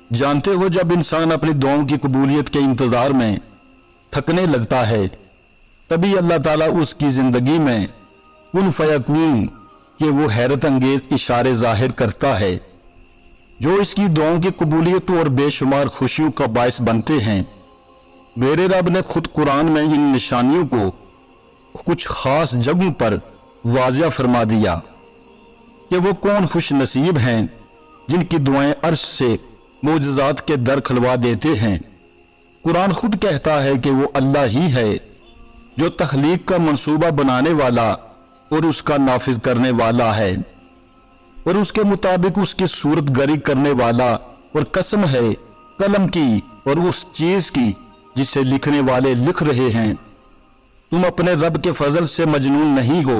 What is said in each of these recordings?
जानते हो, जब इंसान अपनी दुआओं की कबूलियत के इंतजार में थकने लगता है, तभी अल्लाह ताला उसकी जिंदगी में कुन फयकून के वो हैरत अंगेज इशारे जाहिर करता है, जो इसकी दुआओं की कबूलियत और बेशुमार खुशियों का बायस बनते हैं। मेरे रब ने खुद कुरान में इन निशानियों को कुछ खास जगहों पर वाज़िया फरमा दिया कि वो कौन खुश नसीब हैं जिनकी दुआएं अर्श से मोजज़ात के दर खुलवा देते हैं। कुरान खुद कहता है कि वो अल्लाह ही है जो तख्लीक का मंसूबा बनाने वाला और उसका नाफिज करने वाला है और उसके मुताबिक उसकी सूरत गरी करने वाला, और कसम है कलम की और उस चीज की जिसे लिखने वाले लिख रहे हैं। तुम अपने रब के फजल से मजनून नहीं हो,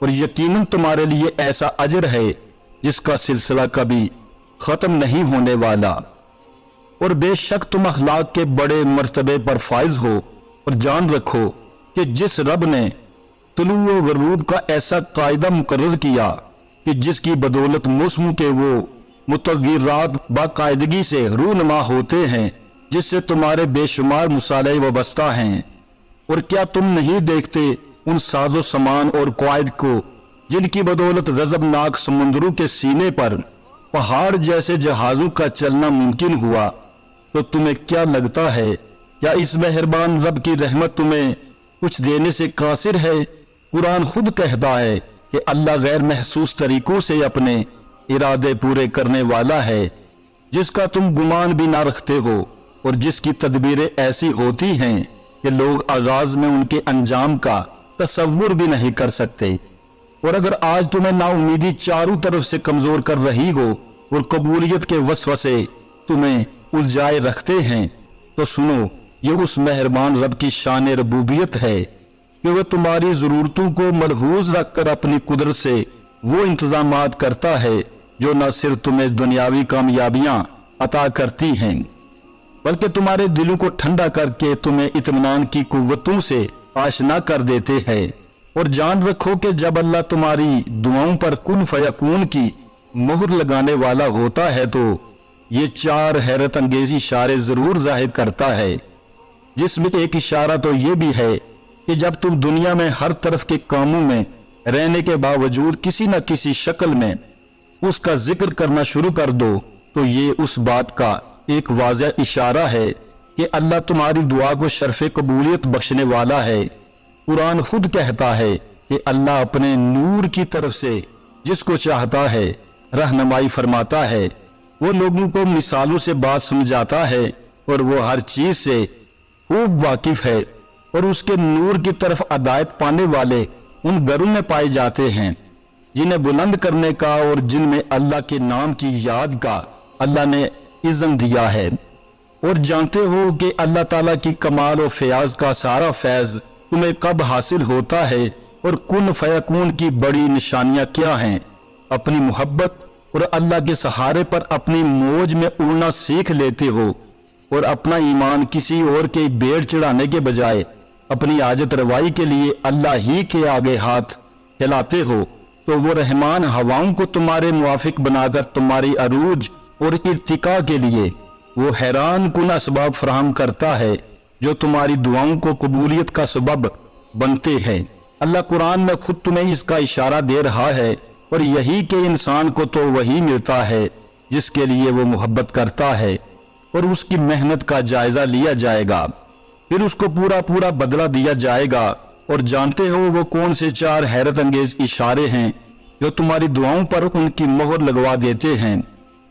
और यकीनन तुम्हारे लिए ऐसा अजर है जिसका सिलसिला कभी खत्म नहीं होने वाला। और बेशक तुम अखलाक के बड़े मर्तबे पर फाइज हो, और जान रखो कि जिस रब ने तुलू व गरूब का ऐसा कायदा मुकर्रर किया कि जिसकी बदौलत मौसम के वो मुतग़िरात बाकायदगी से रूनमा होते हैं, जिससे तुम्हारे बेशुमार मुसाले वाबस्ता हैं। और क्या तुम नहीं देखते उन साजो सामान और क़वाइद को जिनकी बदौलत गजबनाक समुद्रों के सीने पर पहाड़ जैसे जहाजों का चलना मुमकिन हुआ? तो तुम्हें क्या लगता है, क्या इस मेहरबान रब की रहमत तुम्हें कुछ देने से कासिर है? कुरान खुद कहता है कि अल्लाह गैर महसूस तरीकों से अपने इरादे पूरे करने वाला है, जिसका तुम गुमान भी ना रखते हो, और जिसकी तदबीरें ऐसी होती हैं कि लोग आगाज में उनके अंजाम का तसव्वुर भी नहीं कर सकते। और अगर आज तुम्हें नाउमीदी चारों तरफ से कमजोर कर रही हो और कबूलियत के वसवसे तुम्हें उलझाए रखते हैं, तो सुनो, ये उस मेहरबान रब की शान रबूबियत है कि वह तुम्हारी जरूरतों को मलहूज रखकर अपनी कुदरत से वो इंतजामात करता है जो न सिर्फ तुम्हें दुनियावी कामयाबियां अता करती हैं, बल्कि तुम्हारे दिलों को ठंडा करके तुम्हें इत्मीनान की कुव्वतों से आशना कर देते हैं। और जान रखो कि जब अल्लाह तुम्हारी दुआओं पर कुन फयकून की मोहर लगाने वाला होता है, तो ये चार हैरत अंगेज इशारे जरूर जाहिर करता है, जिसमें एक इशारा तो ये भी है कि जब तुम दुनिया में हर तरफ के कामों में रहने के बावजूद किसी न किसी शक्ल में उसका जिक्र करना शुरू कर दो, तो ये उस बात का एक वाज़िह इशारा है कि अल्लाह तुम्हारी दुआ को शर्फ कबूलियत बख्शने वाला है। कुरान खुद कहता है कि अल्लाह अपने नूर की तरफ से जिसको चाहता है रहनुमाई फरमाता है, वो लोगों को मिसालों से बात समझाता है, और वो हर चीज से खूब वाकिफ है। और उसके नूर की तरफ अदायत पाने वाले उन घरों में पाए जाते हैं जिन्हें बुलंद करने का और जिनमें अल्लाह के नाम की याद का अल्लाह ने इज़्न दिया है। और जानते हो कि अल्लाह ताला की कमाल और फयाज का सारा फैज तुम्हें कब हासिल होता है, और कुन फयकून की बड़ी निशानियां क्या हैं। अपनी मोहब्बत और अल्लाह के सहारे पर अपनी मौज में उड़ना सीख लेते हो, और अपना ईमान किसी और के बेड़ चढ़ाने के बजाय अपनी आजत रवाई के लिए अल्लाह ही के आगे हाथ हिलाते हो, तो वो रहमान हवाओं को तुम्हारे मुआफिक बनाकर तुम्हारी अरूज और इर्तिका के लिए वो हैरान कुन असबाब फराहम करता है, जो तुम्हारी दुआओं को कबूलियत का सबब बनते हैं। अल्लाह कुरान में खुद तुम्हें इसका इशारा दे रहा है, और यही कि इंसान को तो वही मिलता है जिसके लिए वो मोहब्बत करता है, और उसकी मेहनत का जायजा लिया जाएगा, फिर उसको पूरा पूरा बदला दिया जाएगा। और जानते हो वो कौन से चार हैरत अंगेज इशारे हैं जो तुम्हारी दुआओं पर उनकी मोहर लगवा देते हैं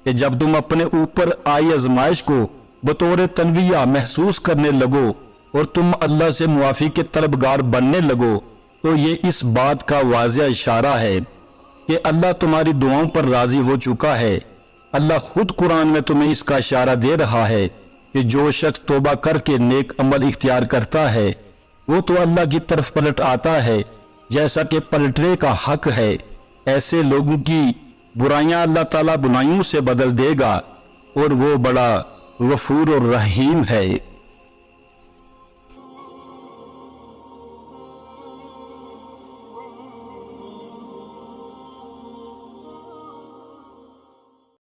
कि जब तुम अपने ऊपर आई आजमाइश को बतौर तनविया महसूस करने लगो और तुम अल्लाह से मुआफी के तलबगार बनने लगो, तो ये इस बात का वाज़िह इशारा है कि अल्लाह तुम्हारी दुआओं पर राजी हो चुका है। अल्लाह खुद कुरान में तुम्हें इसका इशारा दे रहा है कि जो शख्स तौबा करके नेक अमल इख्तियार करता है, वो तो अल्लाह की तरफ पलट आता है जैसा कि पलटने का हक है। ऐसे लोगों की बुराइयां अल्लाह ताला बुराइयों से बदल देगा, और वो बड़ा गफूर और रहीम है।